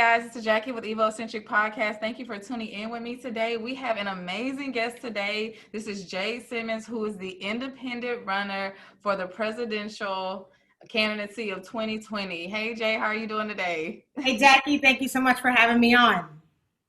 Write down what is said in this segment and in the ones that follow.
Guys, this is Jackie with Evo-Centric Podcast. Thank you for tuning in with me today. We have an amazing guest today. This is Jade Simmons, who is the independent runner for the presidential candidacy of 2020. Hey, Jay, how are you doing today? Hey, Jackie, thank you so much for having me on.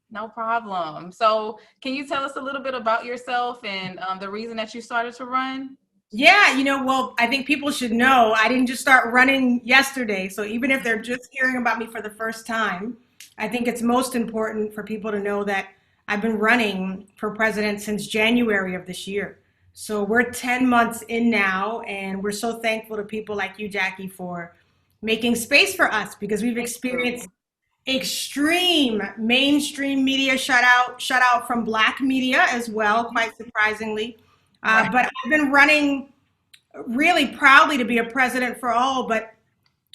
No problem. So can you tell us a little bit about yourself and the reason that you started to run? Yeah, well, I think people should know I didn't just start running yesterday. So even if they're just hearing about me for the first time, I think it's most important for people to know that I've been running for president since January of this year. So we're 10 months in now, and we're so thankful to people like you, Jackie, for making space for us because we've experienced extreme mainstream media shutout from Black media as well, quite surprisingly. Right. But I've been running really proudly to be a president for all, but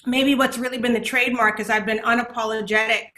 maybe what's really been the trademark is I've been unapologetic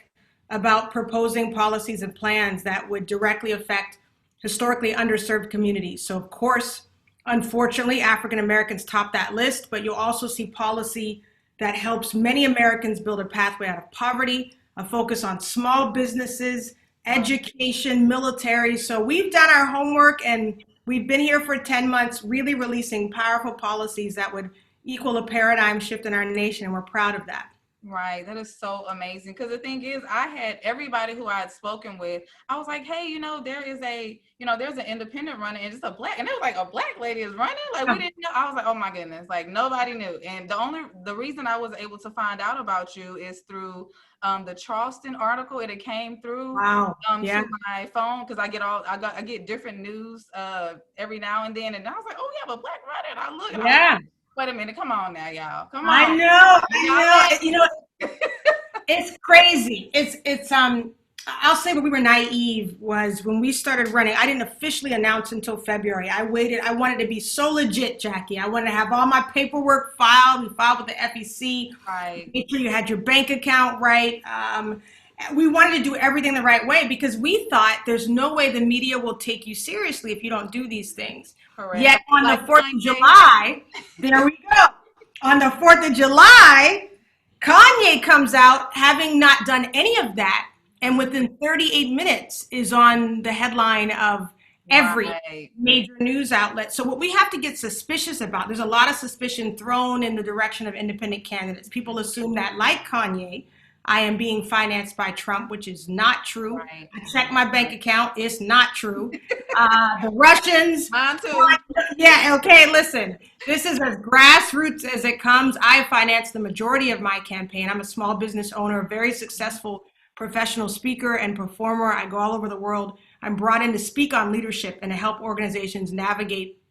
about proposing policies and plans that would directly affect historically underserved communities. So of course, unfortunately, African Americans top that list, but you'll also see policy that helps many Americans build a pathway out of poverty, a focus on small businesses, education, military. So we've done our homework and we've been here for 10 months, really releasing powerful policies that would equal a paradigm shift in our nation, and we're proud of that. Right. That is so amazing. Because the thing is, I had everybody who I had spoken with, I was like, hey, there's an independent runner and it's a black, and it was like, a black lady is running. Like, we didn't know. I was like, oh my goodness, like nobody knew. And the reason I was able to find out about you is through the Charleston article. It came through to my phone because I get different news every now and then. And I was like, oh, we have a black runner. And I look and wait a minute, come on now, y'all. Come on. I know. It's crazy. I'll say when we were naive was when we started running. I didn't officially announce until February. I waited. I wanted to be so legit, Jackie. I wanted to have all my paperwork filed. We filed with the FEC. Right. Make sure you had your bank account right. We wanted to do everything the right way because we thought there's no way the media will take you seriously if you don't do these things. Correct. Yet on the 4th of July, there we go. On the 4th of July, Kanye comes out having not done any of that, and within 38 minutes is on the headline of every major news outlet. So what we have to get suspicious about, there's a lot of suspicion thrown in the direction of independent candidates. People assume that, like Kanye, I am being financed by Trump, which is not true. Right. I checked my bank account. It's not true. The Russians. Mine too. Yeah, okay, listen. This is as grassroots as it comes. I finance the majority of my campaign. I'm a small business owner, a very successful professional speaker and performer. I go all over the world. I'm brought in to speak on leadership and to help organizations navigate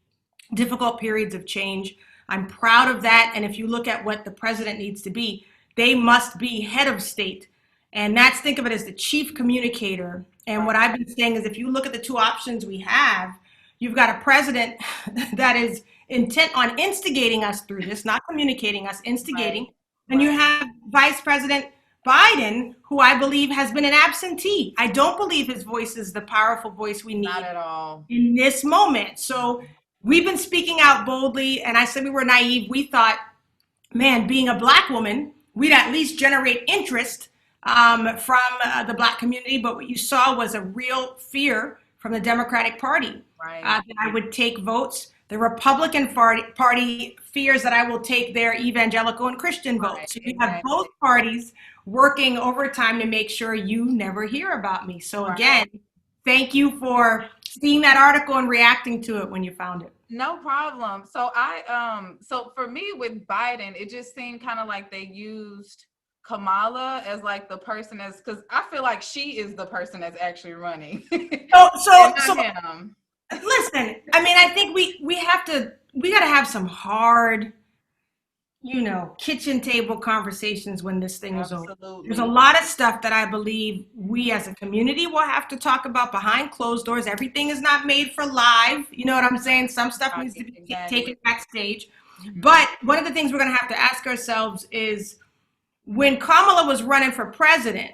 difficult periods of change. I'm proud of that. And if you look at what the president needs to be, they must be head of state. And think of it as the chief communicator. And what I've been saying is if you look at the two options we have, you've got a president that is intent on instigating us through this, not communicating us, instigating. Right. And you have Vice President Biden, who I believe has been an absentee. I don't believe his voice is the powerful voice we need. Not at all. In this moment. So we've been speaking out boldly. And I said we were naive. We thought, man, being a Black woman, we'd at least generate interest from the Black community. But what you saw was a real fear from the Democratic Party that I would take votes. The Republican Party fears that I will take their evangelical and Christian votes. So you have both parties working overtime to make sure you never hear about me. So again, thank you for seeing that article and reacting to it when you found it. No problem. So so for me with Biden, it just seemed kind of like they used Kamala as like the person because I feel like she is the person that's actually running. So listen, I mean, I think we got to have some hard, kitchen table conversations when this thing is over. There's a lot of stuff that I believe we as a community will have to talk about behind closed doors. Everything is not made for live. You know what I'm saying? Some stuff needs to be taken backstage. Mm-hmm. But one of the things we're going to have to ask ourselves is when Kamala was running for president,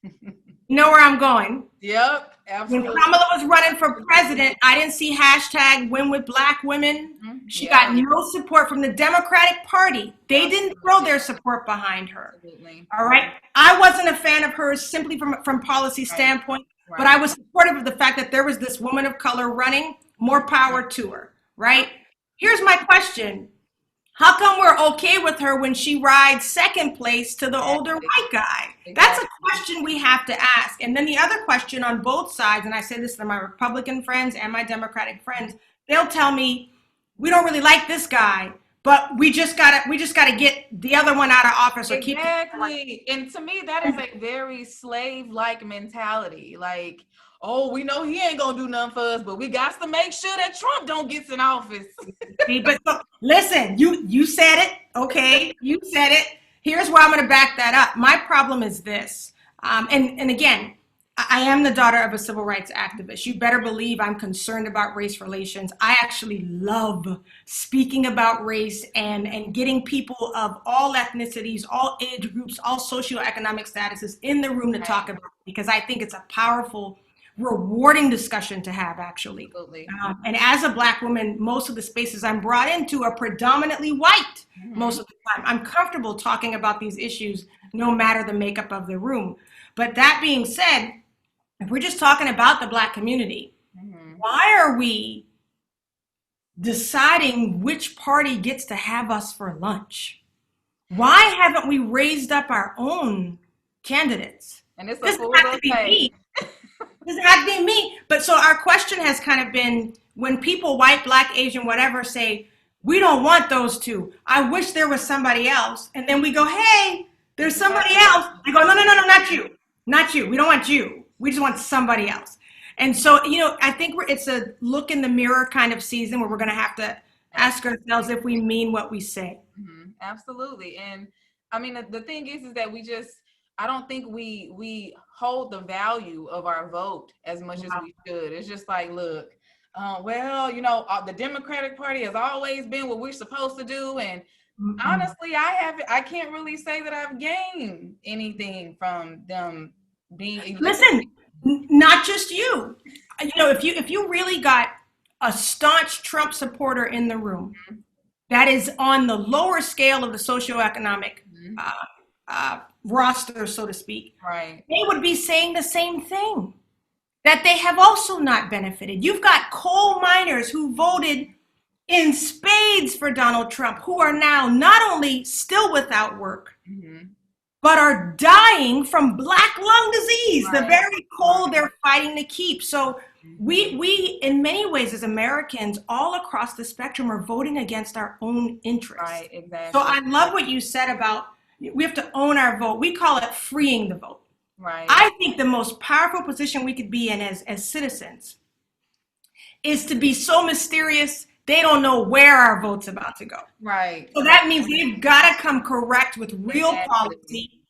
you know where I'm going? Yep. When Absolutely. Kamala was running for president, I didn't see hashtag win with black women. She got no support from the Democratic Party. They didn't throw their support behind her. Absolutely. All right. I wasn't a fan of hers simply from policy standpoint, but I was supportive of the fact that there was this woman of color running. More power to her. Right. Here's my question. How come we're okay with her when she rides second place to the older white guy? That's a question we have to ask. And then the other question on both sides, and I say this to my Republican friends and my Democratic friends, they'll tell me, we don't really like this guy, but we just gotta get the other one out of office or keep. Exactly. And to me, that is a very slave-like mentality. Like, oh, we know he ain't gonna do nothing for us, but we got to make sure that Trump don't get in office. But listen, you said it, okay? You said it. Here's where I'm going to back that up. My problem is this, and again, I am the daughter of a civil rights activist. You better believe I'm concerned about race relations. I actually love speaking about race and getting people of all ethnicities, all age groups, all socioeconomic statuses in the room to talk about it, because I think it's a powerful, rewarding discussion to have, actually. And as a Black woman, most of the spaces I'm brought into are predominantly white most of the time. I'm comfortable talking about these issues no matter the makeup of the room. But that being said, if we're just talking about the Black community, why are we deciding which party gets to have us for lunch? Why haven't we raised up our own candidates? And it's This has to be me. Doesn't have to be me. But so our question has kind of been, when people, white, Black, Asian, whatever, say, we don't want those two. I wish there was somebody else. And then we go, hey, there's somebody else. They go, no, not you. Not you. We don't want you. We just want somebody else. And so, I think it's a look in the mirror kind of season where we're going to have to ask ourselves if we mean what we say. Absolutely. And I mean, the thing is that I don't think we hold the value of our vote as much as we should. It's just like, look, the Democratic Party has always been what we're supposed to do. And honestly, I can't really say that I've gained anything from them being. Listen, not just you. If you really got a staunch Trump supporter in the room that is on the lower scale of the socioeconomic roster, so to speak, they would be saying the same thing, that they have also not benefited. You've got coal miners who voted in spades for Donald Trump, who are now not only still without work, but are dying from Black lung disease, the very coal they're fighting to keep. So we in many ways as Americans all across the spectrum are voting against our own interests. So I love what you said about we have to own our vote. We call it freeing the vote. I think the most powerful position we could be in as citizens is to be so mysterious they don't know where our vote's about to go. So that means they've got to come correct with real policy,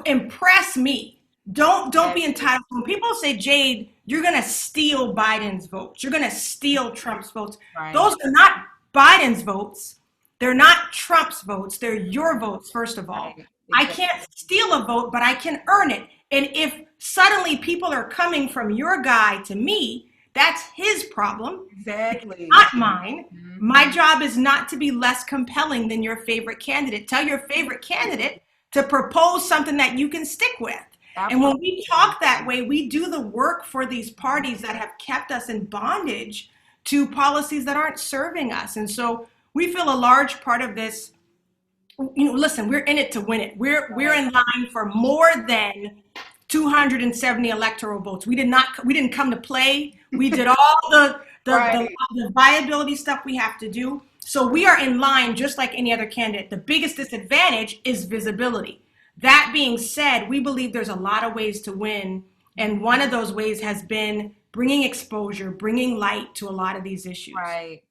impress me. Don't be entitled. When people say, Jade, you're going to steal Biden's votes, you're going to steal Trump's votes. Those are not Biden's votes. They're not Trump's votes. They're your votes, first of all. I can't steal a vote, but I can earn it. And if suddenly people are coming from your guy to me, that's his problem. It's not mine. My job is not to be less compelling than your favorite candidate. Tell your favorite candidate to propose something that you can stick with. And when we talk that way, we do the work for these parties that have kept us in bondage to policies that aren't serving us. And so we feel a large part of this, listen, we're in it to win it. We're in line for more than 270 electoral votes. We didn't come to play. We did all the viability stuff we have to do. So we are in line just like any other candidate. The biggest disadvantage is visibility. That being said, we believe there's a lot of ways to win. And one of those ways has been bringing exposure, bringing light to a lot of these issues. Right.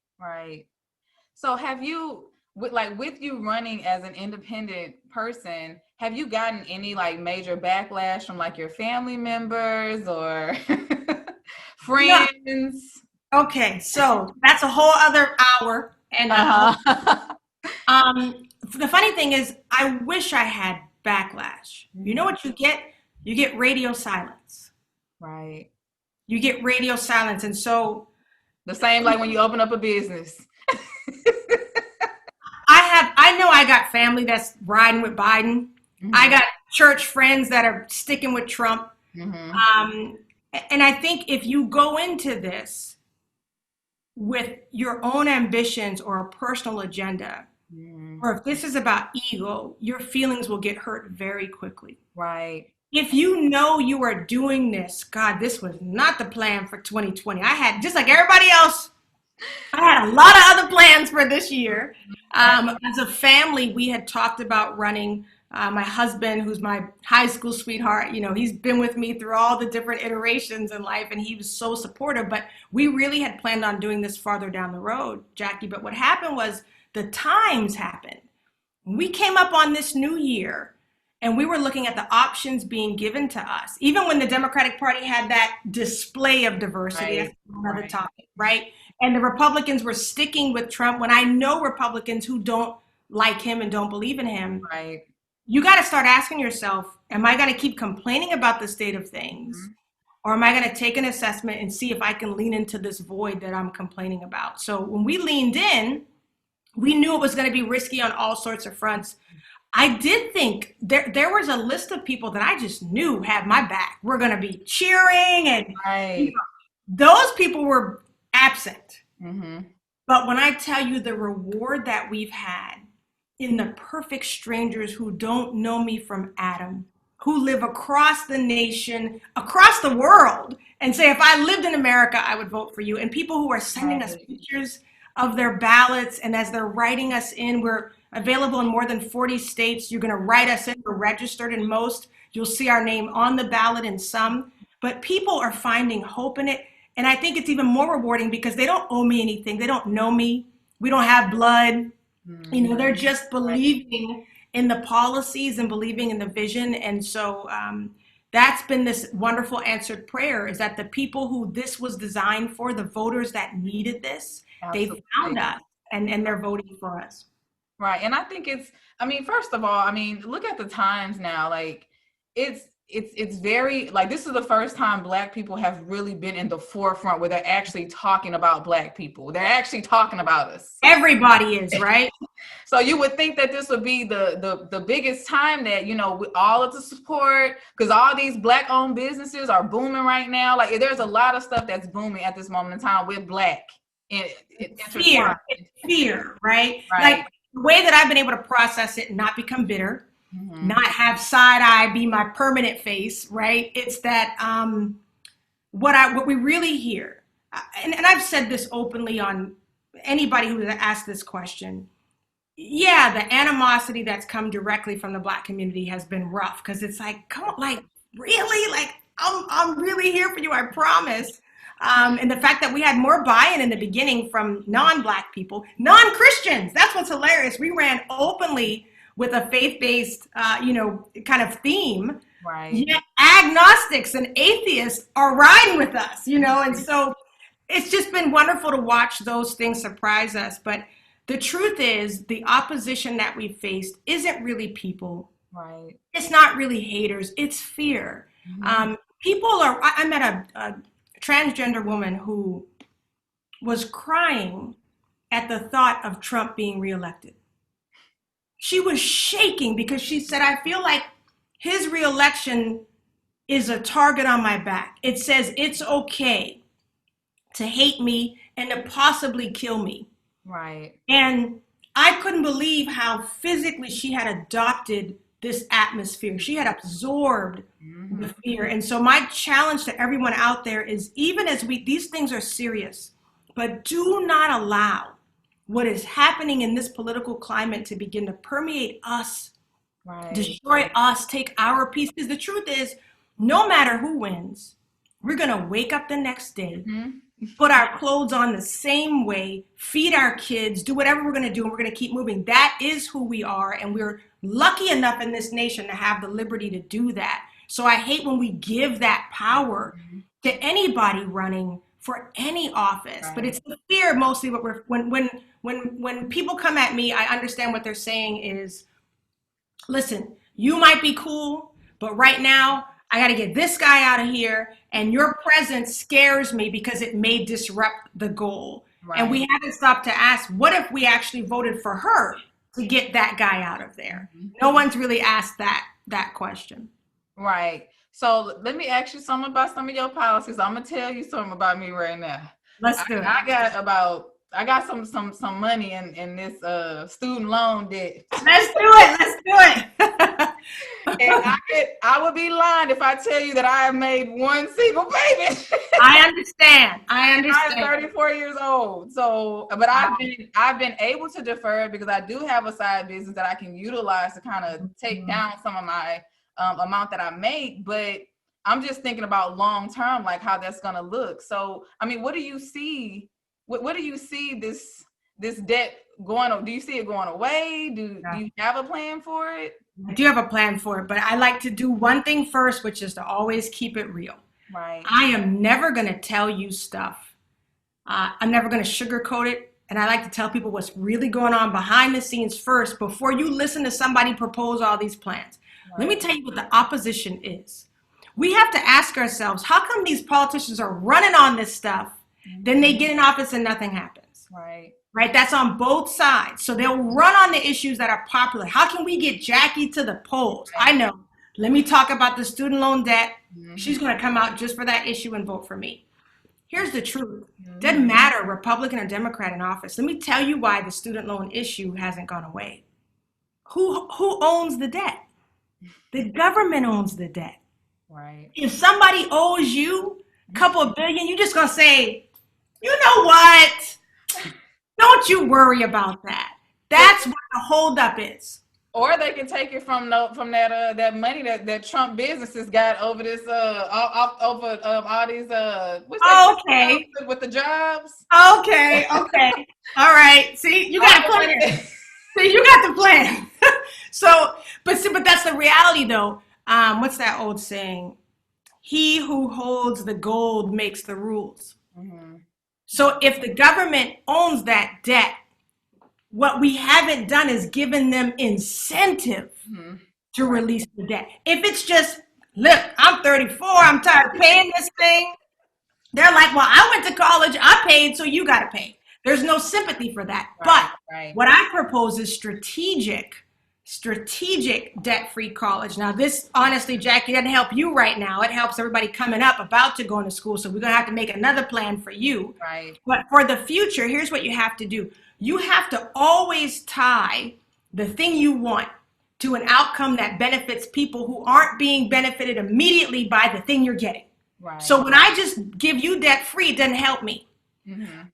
So have you, with you running as an independent person, have you gotten any major backlash from your family members or friends? No. Okay, so that's a whole other hour. And the funny thing is, I wish I had backlash. You know what you get? You get radio silence. you get radio silence. And so The same like when you open up a business. I know I got family that's riding with Biden. I Mm-hmm. got church friends that are sticking with Trump. Mm-hmm. Um, and I think if you go into this with your own ambitions or a personal agenda, Mm-hmm. or if this is about ego, your feelings will get hurt very quickly. Right. If you know you are doing this, God, this was not the plan for 2020. I had, just like everybody else, I had a lot of other plans for this year. Right. As a family, we had talked about running. My husband, who's my high school sweetheart, he's been with me through all the different iterations in life, and he was so supportive. But we really had planned on doing this farther down the road, Jackie. But what happened was the times happened. We came up on this new year, and we were looking at the options being given to us. Even when the Democratic Party had that display of diversity, Right. that's another Right. topic, right? And the Republicans were sticking with Trump when I know Republicans who don't like him and don't believe in him. Right. You got to start asking yourself, am I going to keep complaining about the state of things? Mhm. Or am I going to take an assessment and see if I can lean into this void that I'm complaining about? So when we leaned in, we knew it was going to be risky on all sorts of fronts. I did think there was a list of people that I just knew had my back. We're going to be cheering, and Right. those people were absent. Mm-hmm. But when I tell you the reward that we've had in the perfect strangers who don't know me from Adam, who live across the nation, across the world, and say, if I lived in America, I would vote for you. And people who are sending us Right. pictures of their ballots, and as they're writing us in, we're available in more than 40 states. You're going to write us in. We're registered in most. You'll see our name on the ballot in some. But people are finding hope in it. And I think it's even more rewarding because they don't owe me anything. They don't know me. We don't have blood. They're just Right. believing in the policies and believing in the vision. And so that's been this wonderful answered prayer, is that the people who this was designed for, the voters that needed this, they found Absolutely. us, and they're voting for us. Right. And I think I mean, first of all, I mean, look at the times now. Like it's very like this is the first time Black people have really been in the forefront where they're actually talking about Black people. They're actually talking about us. Everybody is, right? So you would think that this would be the biggest time that, with all of the support, because all these Black owned businesses are booming right now. Like there's a lot of stuff that's booming at this moment in time with Black. Fear, fear, right? Right. Like the way that I've been able to process it and not become bitter, Mm-hmm. not have side eye be my permanent face, right? It's that what we really hear, and I've said this openly on anybody who has asked this question. Yeah, the animosity that's come directly from the Black community has been rough, because it's like, come on, like really, like I'm really here for you, I promise. And the fact that we had more buy-in in the beginning from non-Black people, non-Christians. That's what's hilarious. We ran openly with a faith-based, kind of theme. Right. Yet agnostics and atheists are riding with us, and so it's just been wonderful to watch those things surprise us. But the truth is, the opposition that we've faced isn't really people. Right. It's not really haters. It's fear. Mm-hmm. People are. I met a transgender woman who was crying at the thought of Trump being reelected. She was shaking because she said, I feel like his reelection is a target on my back. It says it's okay to hate me and to possibly kill me. Right. And I couldn't believe how physically she had adopted this atmosphere. She had absorbed the fear. And so my challenge to everyone out there is, even as these things are serious, but do not allow what is happening in this political climate to begin to permeate us, Right. destroy us, take our peace. Because the truth is, no matter who wins, we're going to wake up the next day, put our clothes on the same way, feed our kids, do whatever we're going to do, and we're going to keep moving. That is who we are, and we're lucky enough in this nation to have the liberty to do that. So I hate when we give that power to anybody running for any office. Right. But it's the fear mostly. What we're when people come at me, I understand what they're saying is, listen, you might be cool, but right now I got to get this guy out of here. And your presence scares me because it may disrupt the goal. Right. And we haven't stopped to ask, what if we actually voted for her to get that guy out of there? No one's really asked that question. Right. So let me ask you something about some of your policies. I'm gonna tell you something about me right now. Let's do it. I got some money in this student loan debt. Let's do it. And I would be lying if I tell you that I have made one single payment. I understand. I'm 34 years old. So, but I've been able to defer it because I do have a side business that I can utilize to kind of take down some of my amount that I make. But I'm just thinking about long term, like how that's gonna look. So, I mean, what do you see? What do you see this debt going? Do you see it going away? Do you have a plan for it? I do have a plan for it, but I like to do one thing first, which is to always keep it real. Right. I am never going to tell you stuff. I'm never going to sugarcoat it. And I like to tell people what's really going on behind the scenes first before you listen to somebody propose all these plans. Right. Let me tell you what the opposition is. We have to ask ourselves, how come these politicians are running on this stuff? Then they get in office and nothing happens. Right? That's on both sides. So they'll run on the issues that are popular. How can we get Jackie to the polls? I know. Let me talk about the student loan debt. She's going to come out just for that issue and vote for me. Here's the truth. Doesn't matter Republican or Democrat in office. Let me tell you why the student loan issue hasn't gone away. Who owns the debt? The government owns the debt. Right. If somebody owes you a couple of billion, you're just going to say, you know what? Don't you worry about that. That's what the holdup is. Or they can take it from that money that Trump businesses got over this all these okay with the jobs. Okay. All right. See, you got a plan. See, you got the plan. But that's the reality though. What's that old saying? He who holds the gold makes the rules. So if the government owns that debt, what we haven't done is given them incentive to release the debt. If it's just, look, I'm 34, I'm tired of paying this thing. They're like, well, I went to college, I paid, so you got to pay. There's no sympathy for that. What I propose is strategic debt-free college. Now this, honestly, Jackie, doesn't help you right now. It helps everybody coming up about to go into school. So we're going to have to make another plan for you. Right. But for the future, here's what you have to do. You have to always tie the thing you want to an outcome that benefits people who aren't being benefited immediately by the thing you're getting. Right. So when I just give you debt-free, it doesn't help me.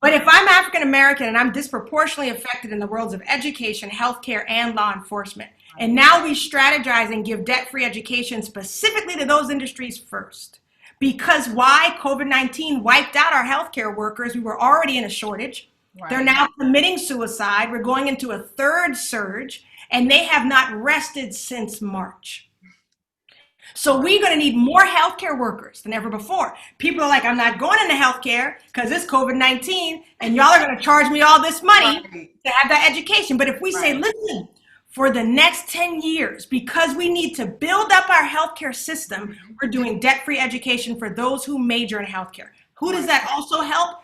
But if I'm African American and I'm disproportionately affected in the worlds of education, healthcare, and law enforcement, and now we strategize and give debt-free education specifically to those industries first. Because why? COVID-19 wiped out our healthcare workers. We were already in a shortage. Right. They're now committing suicide. We're going into a third surge, and they have not rested since March. So we're going to need more healthcare workers than ever before. People are like, I'm not going into healthcare because it's COVID-19 and y'all are going to charge me all this money to have that education. But if we say, listen, for the next 10 years, because we need to build up our healthcare system, we're doing debt-free education for those who major in healthcare. Who does that also help?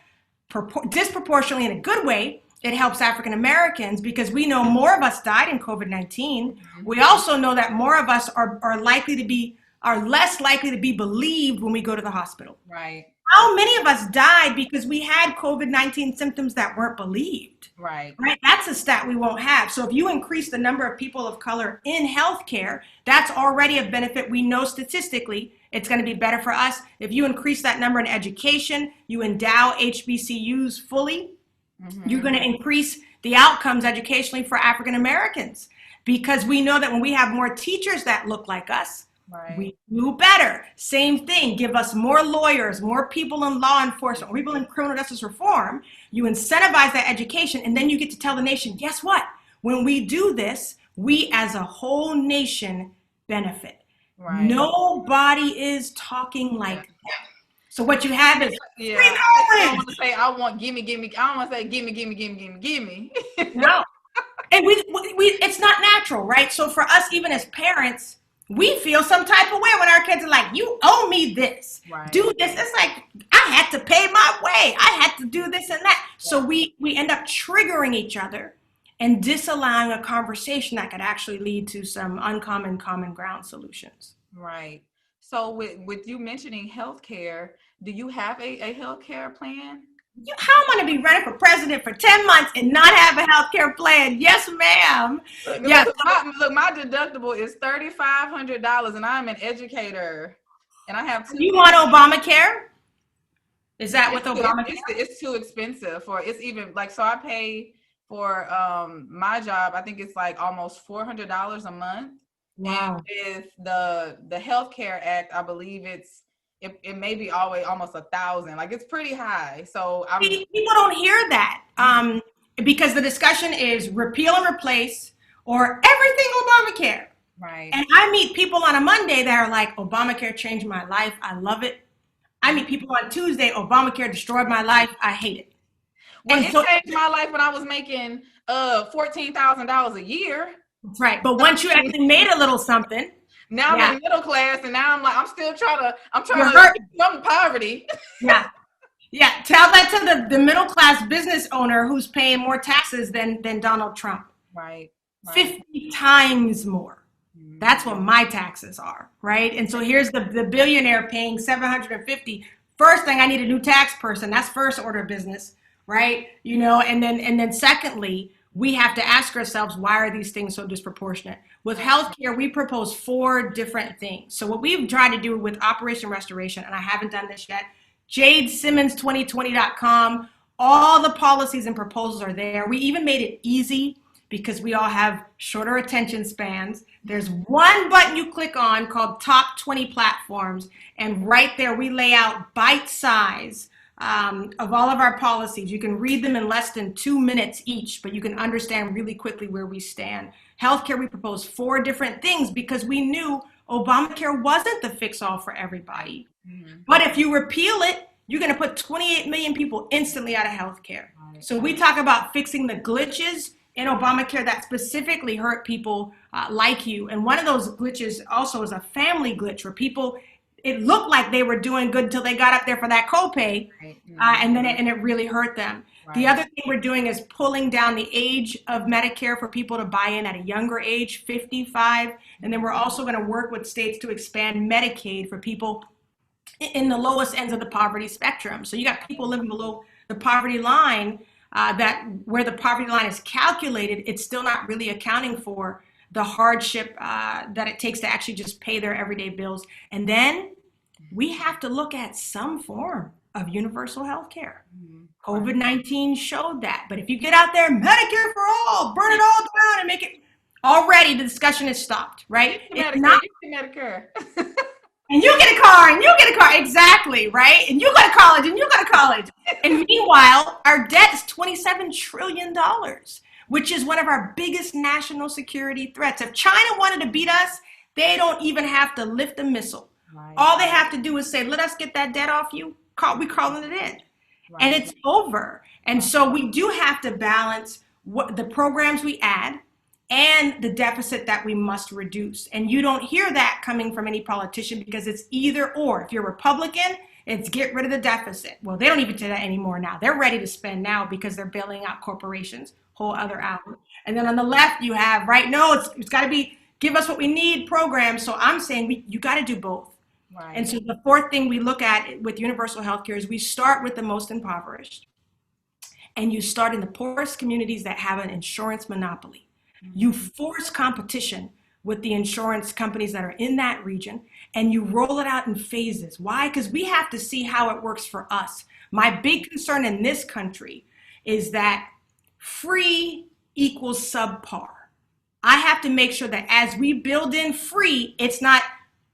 Disproportionately in a good way. It helps African Americans because we know more of us died in COVID-19. We also know that more of us are less likely to be believed when we go to the hospital. Right. How many of us died because we had COVID-19 symptoms that weren't believed? Right. That's a stat we won't have. So if you increase the number of people of color in healthcare, that's already a benefit. We know statistically it's going to be better for us. If you increase that number in education, you endow HBCUs fully, you're going to increase the outcomes educationally for African Americans, because we know that when we have more teachers that look like us, we do better. Same thing, give us more lawyers, more people in law enforcement, people in criminal justice reform. You incentivize that education, and then you get to tell the nation, guess what? When we do this, we as a whole nation benefit. Nobody is talking like that. So what you have is I want to say I want gimme. I don't want to say gimme. No. And we it's not natural, right? So for us, even as parents, we feel some type of way when our kids are like, you owe me this. Right. Do this. It's like, I had to pay my way. I had to do this and that. So we end up triggering each other and disallowing a conversation that could actually lead to some uncommon common ground solutions. Right. So with you mentioning healthcare, do you have a healthcare plan? How am I going to be running for president for 10 months and not have a healthcare plan? Yes, ma'am. Yes. Look, my deductible is $3,500, and I'm an educator, and I have 2. You want Obamacare? Is that what Obamacare? It's too expensive for. It's even like, so I pay for my job. I think it's like almost $400 a month. Wow. And with the Healthcare Act, I believe it may be almost $1,000. Like, it's pretty high. So people don't hear that because the discussion is repeal and replace or everything Obamacare. Right. And I meet people on a Monday that are like, Obamacare changed my life. I love it. I meet people on Tuesday, Obamacare destroyed my life. I hate it. Well, it changed my life when I was making $14,000 a year. That's right. But once you actually made a little something. Now I'm in middle class, and now I'm still trying to from poverty. Yeah. Tell that to the middle class business owner who's paying more taxes than Donald Trump. Right. 50 times more. That's what my taxes are, right? And so here's the billionaire paying $750. First thing, I need a new tax person. That's first order of business, right? And then secondly, we have to ask ourselves, why are these things so disproportionate? With healthcare, we propose 4 different things. So what we've tried to do with Operation Restoration, and I haven't done this yet, JadeSimmons2020.com, all the policies and proposals are there. We even made it easy because we all have shorter attention spans. There's one button you click on called Top 20 Platforms, and right there we lay out bite size of all of our policies. You can read them in less than 2 minutes each, but you can understand really quickly where we stand. Healthcare, we proposed 4 different things because we knew Obamacare wasn't the fix-all for everybody. Mm-hmm. But if you repeal it, you're going to put 28 million people instantly out of healthcare. Right. So we talk about fixing the glitches in Obamacare that specifically hurt people like you. And one of those glitches also is a family glitch where people, it looked like they were doing good until they got up there for that copay, right. And then it really hurt them. Right. The other thing we're doing is pulling down the age of Medicare for people to buy in at a younger age, 55. And then we're also going to work with states to expand Medicaid for people in the lowest ends of the poverty spectrum. So you got people living below the poverty line, that where the poverty line is calculated, it's still not really accounting for the hardship that it takes to actually just pay their everyday bills. And then we have to look at some form of universal health care. Mm-hmm. COVID-19 showed that. But if you get out there, Medicare for all, burn it all down and make it, already the discussion is stopped, right? Medicare. And you get a car, and you get a car. Exactly, right? And you go to college, and you go to college. And meanwhile, our debt is $27 trillion, which is one of our biggest national security threats. If China wanted to beat us, they don't even have to lift a missile. Right. All they have to do is say, let us get that debt off you. We're calling it in. Right. And it's over. And so we do have to balance what the programs we add and the deficit that we must reduce. And you don't hear that coming from any politician because it's either or. If you're Republican, it's get rid of the deficit. Well, they don't even do that anymore now. They're ready to spend now because they're bailing out corporations, whole other outlet. And then on the left, you have, right, no, it's got to be give us what we need programs. So I'm saying you got to do both. Right. And so the 4th thing we look at with universal health care is we start with the most impoverished. And you start in the poorest communities that have an insurance monopoly. You force competition with the insurance companies that are in that region, and you roll it out in phases. Why? Because we have to see how it works for us. My big concern in this country is that free equals subpar. I have to make sure that as we build in free, it's not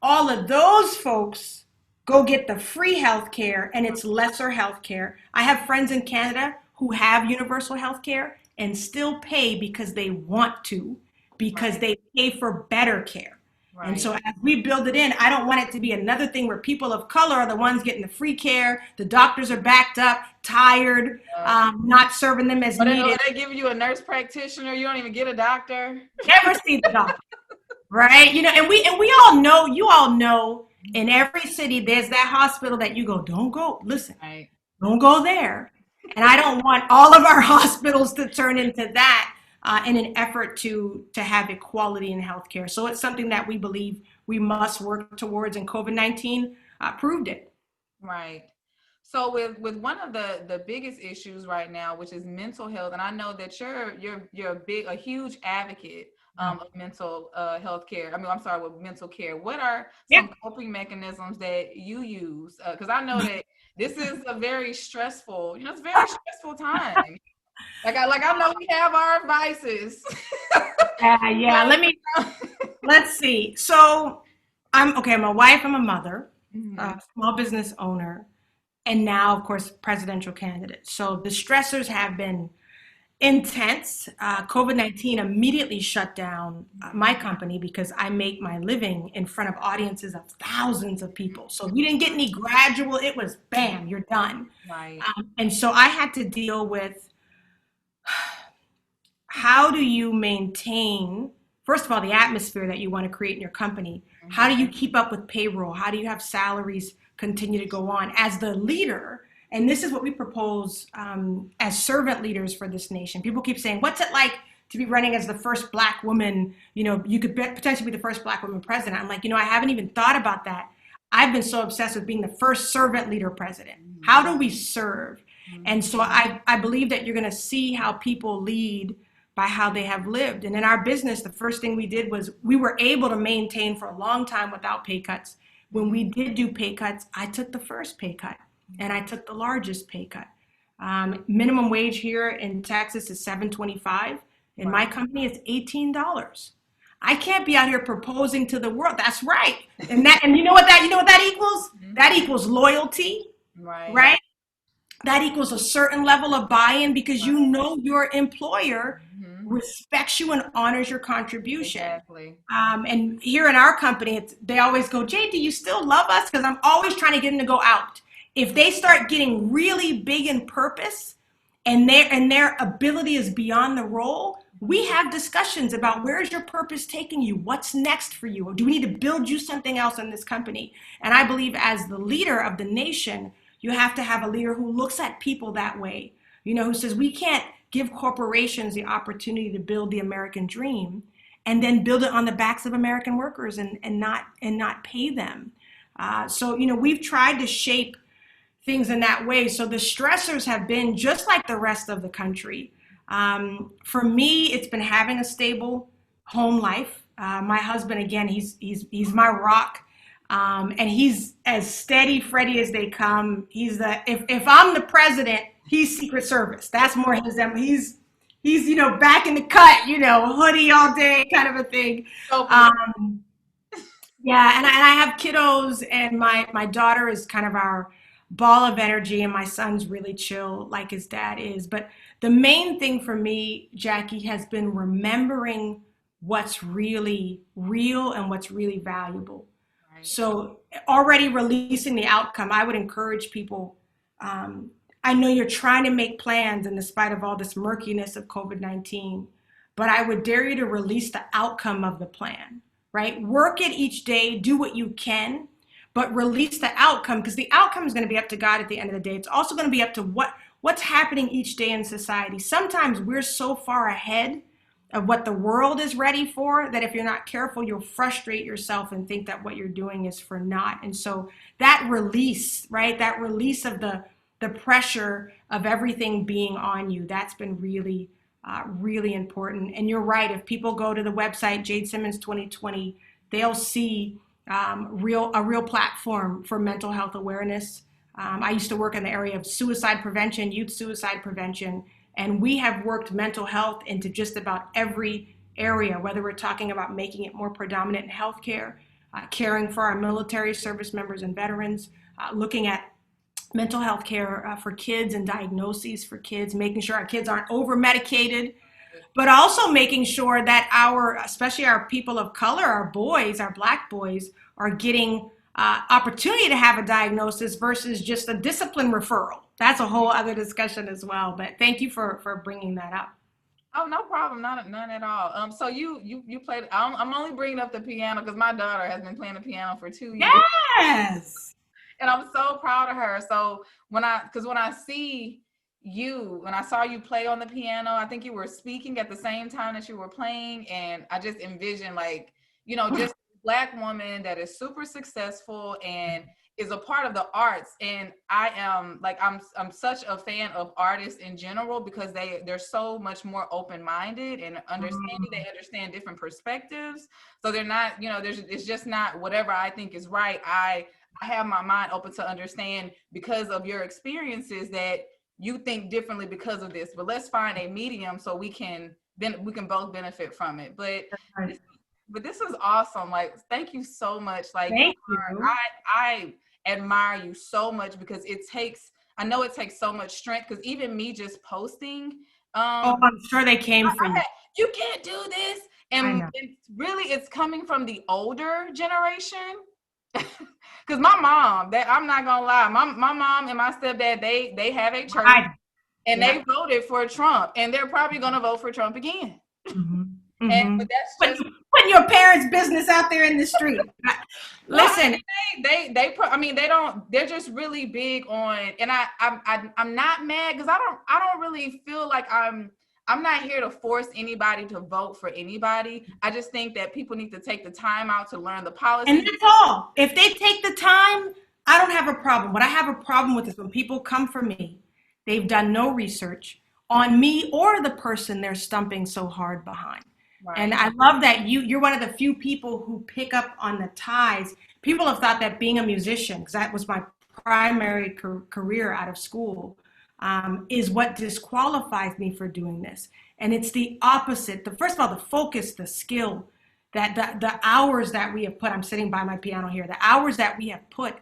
all of those folks go get the free health care and it's lesser health care. I have friends in Canada who have universal health care and still pay because they want to, because right. they pay for better care. Right. And so as we build it in, I don't want it to be another thing where people of color are the ones getting the free care. The doctors are backed up, tired, not serving them as needed. They give you a nurse practitioner. You don't even get a doctor. Never see the doctor, right? And we all know, you all know In every city, there's that hospital that you go, don't go, listen, Right. don't go there. And I don't want all of our hospitals to turn into that in an effort to have equality in healthcare. So it's something that we believe we must work towards, and COVID-19 proved it. Right. So with one of the biggest issues right now, which is mental health, and I know that you're a huge advocate of mental health care. I mean, I'm sorry, with mental care. What are Yeah. some coping mechanisms that you use? Because I know that this is a very stressful, it's a very stressful time. Like I know we have our vices. Yeah. Let's see. So I'm a wife, I'm a mother, a Mhm. small business owner, and now, of course, presidential candidate. So the stressors have been intense. COVID-19 immediately shut down my company because I make my living in front of audiences of thousands of people. So we didn't get any gradual, it was bam, you're done. Right. And so I had to deal with how do you maintain, first of all, the atmosphere that you want to create in your company? How do you keep up with payroll? How do you have salaries continue to go on? As the leader, and this is what we propose as servant leaders for this nation. People keep saying, what's it like to be running as the first Black woman? You could potentially be the first Black woman president. I'm like, I haven't even thought about that. I've been so obsessed with being the first servant leader president. How do we serve? And so I believe that you're going to see how people lead by how they have lived. And in our business, the first thing we did was we were able to maintain for a long time without pay cuts. When we did do pay cuts, I took the first pay cut and I took the largest pay cut. Minimum wage here in Texas is $7.25. In my company, it's $18. I can't be out here proposing to the world. That's right. And you know what that equals? That equals loyalty, Right. right? That equals a certain level of buy-in because you know your employer respects you and honors your contribution. Exactly. And here in our company, they always go, Jade, do you still love us? Because I'm always trying to get them to go out. If they start getting really big in purpose and their ability is beyond the role, we have discussions about where's your purpose taking you? What's next for you? Do we need to build you something else in this company? And I believe as the leader of the nation, you have to have a leader who looks at people that way, who says we can't give corporations the opportunity to build the American dream and then build it on the backs of American workers and not pay them. So we've tried to shape things in that way. So the stressors have been just like the rest of the country. For me, it's been having a stable home life. My husband, again, he's my rock. And he's as steady Freddie as they come. If I'm the president, he's Secret Service. That's more his. He's back in the cut, hoodie all day kind of a thing. Yeah, and I have kiddos, and my daughter is kind of our ball of energy, and my son's really chill like his dad is. But the main thing for me, Jackie, has been remembering what's really real and what's really valuable. So already releasing the outcome, I would encourage people. I know you're trying to make plans in spite of all this murkiness of COVID-19, but I would dare you to release the outcome of the plan, right? Work it each day, do what you can, but release the outcome because the outcome is going to be up to God at the end of the day. It's also going to be up to what's happening each day in society. Sometimes we're so far ahead of what the world is ready for that if you're not careful, you'll frustrate yourself and think that what you're doing is for naught. And so that release, right? That release of the pressure of everything being on you, that's been really, really important. And you're right. If people go to the website, Jade Simmons 2020, they'll see a real platform for mental health awareness. I used to work in the area of suicide prevention, youth suicide prevention. And we have worked mental health into just about every area, whether we're talking about making it more predominant in healthcare, caring for our military service members and veterans, looking at mental health care for kids and diagnoses for kids, making sure our kids aren't over medicated, but also making sure that especially our people of color, our boys, our Black boys, are getting opportunity to have a diagnosis versus just a discipline referral. That's a whole other discussion as well. But thank you for bringing that up. Oh, no problem. None at all. So you played. I'm only bringing up the piano because my daughter has been playing the piano for 2 years, Yes. and I'm so proud of her. So because when I see you, when I saw you play on the piano, I think you were speaking at the same time that you were playing, and I just envisioned like, just a Black woman that is super successful and is a part of the arts. And I am like, I'm such a fan of artists in general because they're so much more open-minded and understanding. They understand different perspectives, so they're not, it's just not whatever I think is right. I have my mind open to understand because of your experiences that you think differently because of this. But let's find a medium so we can both benefit from it. Right. But this is awesome. Like, thank you so much. Like, Thank you. I admire you so much because I know it takes so much strength, because even me just posting, Oh, I'm sure they came for you. you can't do this. I And know. it's coming from the older generation. Because my mom, that I'm not gonna lie, my mom and my stepdad, they have a church, Right. and Yeah. they voted for Trump, and they're probably gonna vote for Trump again. Mm-hmm. But Mm-hmm. that's just Putting your parents' business out there in the street. well, Listen, I mean, they don't. They're just really big on, and I'm not mad because I don't really feel like I'm not here to force anybody to vote for anybody. I just think that people need to take the time out to learn the and policies. that's all. If they take the time, I don't have a problem. What I have a problem with is when people come for me, they've done no research on me or the person they're stumping so hard behind. And Right. I love that you're one of the few people who pick up on the ties. People have thought that being a musician, because that was my primary career out of school, is what disqualifies me for doing this. And it's the opposite. First of all, the focus, the skill, that the hours that we have put. I'm sitting by my piano here. The hours that we have put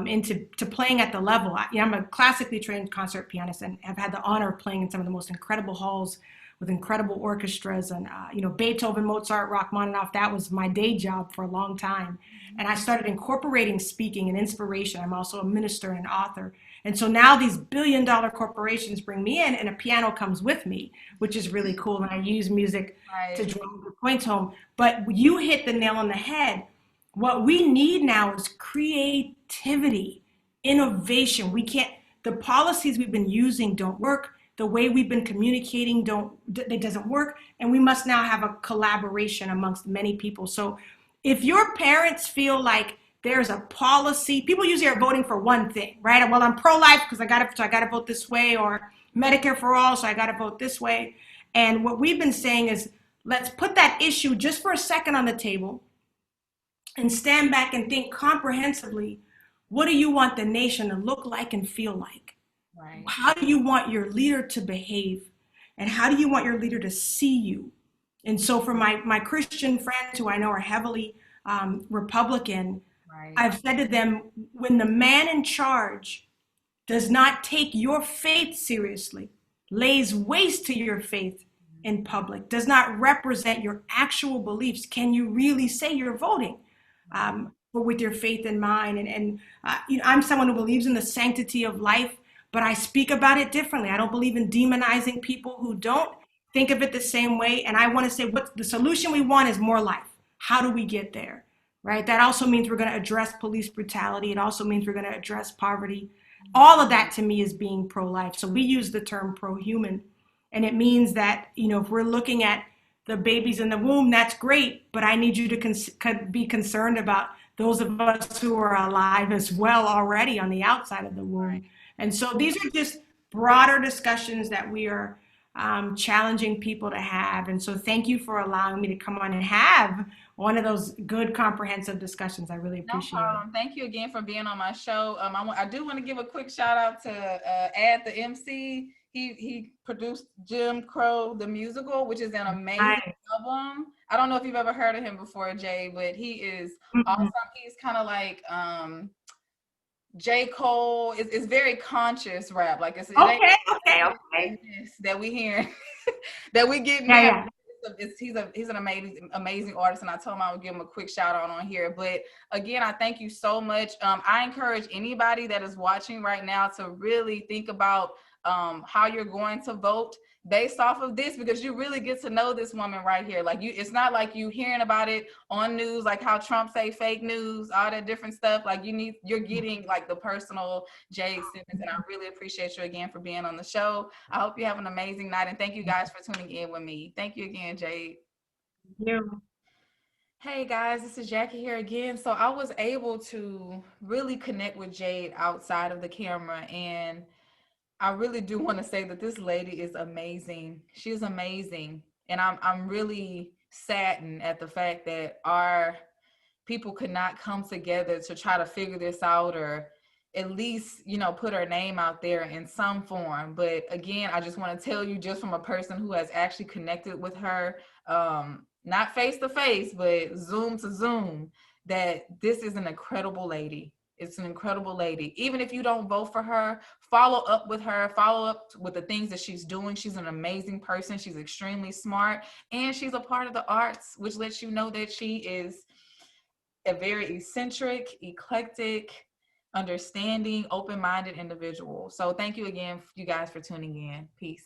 into playing at the level. I'm a classically trained concert pianist and have had the honor of playing in some of the most incredible halls with incredible orchestras and Beethoven, Mozart, Rachmaninoff. That was my day job for a long time, and I started incorporating speaking and inspiration. I'm also a minister and an author, and so now these billion-dollar corporations bring me in, and a piano comes with me, which is really cool. And I use music to Right. drive the points home. But you hit the nail on the head. What we need now is creativity, innovation. We can't. The policies we've been using don't work. The way we've been communicating it doesn't work, and we must now have a collaboration amongst many people. So if your parents feel like there's a policy, people usually are voting for one thing, right? Well, I'm pro-life because I got to vote this way, or Medicare for all, so I got to vote this way. And what we've been saying is, let's put that issue just for a second on the table and stand back and think comprehensively. What do you want the nation to look like and feel like? Right. How do you want your leader to behave? And how do you want your leader to see you? And so for my Christian friends who I know are heavily Republican, Right. I've said to them, when the man in charge does not take your faith seriously, lays waste to your faith in public, does not represent your actual beliefs, can you really say you're voting but with your faith in mind? And I'm someone who believes in the sanctity of life, but I speak about it differently. I don't believe in demonizing people who don't think of it the same way. And I want to say what the solution we want is more life. How do we get there? Right? That also means we're going to address police brutality. It also means we're going to address poverty. All of that to me is being pro-life. So we use the term pro-human. And it means that, if we're looking at the babies in the womb, that's great, but I need you to be concerned about those of us who are alive as well already on the outside of the womb. Right. And so these are just broader discussions that we are challenging people to have. And so thank you for allowing me to come on and have one of those good comprehensive discussions. I really No appreciate problem. Thank you again for being on my show. I do want to give a quick shout out to Ad the MC. He produced Jim Crow the musical, which is an amazing album. I don't know if you've ever heard of him before, Jay, but he is awesome. He's kind of like J. Cole. It's very conscious rap. Like it's Okay. that we hear that we get now. Yeah. He's an amazing artist, and I told him I would give him a quick shout out on here. But again, I thank you so much. I encourage anybody that is watching right now to really think about how you're going to vote based off of this, because you really get to know this woman right here. Like, you, it's not like you hearing about it on news, like how Trump say fake news, all that different stuff. Like, you're getting like the personal Jade Simmons, and I really appreciate you again for being on the show. I hope you have an amazing night, and thank you guys for tuning in with me. Thank you again, Jade. You. Hey guys, this is Jackie here again. So I was able to really connect with Jade outside of the camera, and I really do want to say that this lady is amazing. She's amazing. And I'm really saddened at the fact that our people could not come together to try to figure this out, or at least, put her name out there in some form. But again, I just want to tell you, just from a person who has actually connected with her, not face to face, but Zoom to Zoom, that this is an incredible lady. It's an incredible lady. Even if you don't vote for her, follow up with her, follow up with the things that she's doing. She's an amazing person. She's extremely smart, and she's a part of the arts, which lets you know that she is a very eccentric, eclectic, understanding, open-minded individual. So thank you again, you guys, for tuning in. Peace.